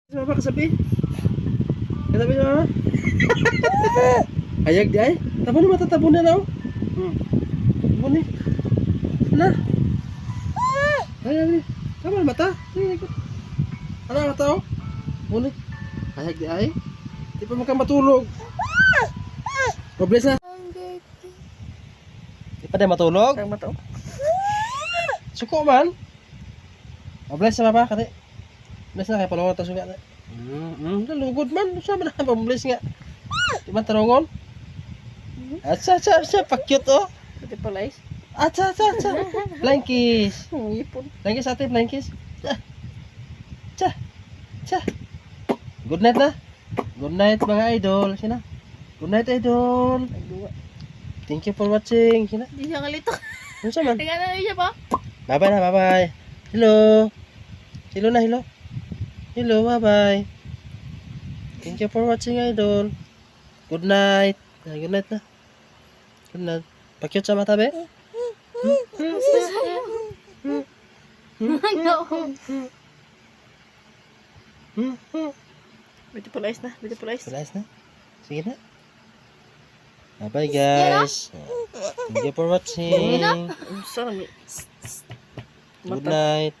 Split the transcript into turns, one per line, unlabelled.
Mama kasabi. Kasabi na mama. Hayag di ay. Tabon na mata, tabon na daw. Tabon ni. Na. Hayag ni. Tabon na mata. Ano mata oh? Tabon ni. Hayag di ay. Di pa makang matulog. Robles na. Di pa din matulog.
Ang mata.
Suko man. Robles na mama kati. Bless na kay palungon ta suga na. Lugod man, sa man na bless nga. Di man tarongon. Atsa pa-cute oh.
Pati pala is.
Atsa. Flying kiss.
Ngipon.
Flying kiss ate, flying kiss. Cha. Good night na. Good night mga idol. Sina? Good night idol.
Nagduwa.
Thank you for watching. Sina?
Di siya kalitok.
Ano sa man?
Tingnan na siya pa.
Bye-bye na, bye-bye. Hello. Hello na, hello. Hello, bye-bye. Thank you for watching, idol. Good night. Good night na. Good night. Pakyut sa mata, be.
Pati pala is na. Pati pala is.
Palayas na. Sige na. Bye-bye, guys. Thank you for watching.
Sorry.
Good night.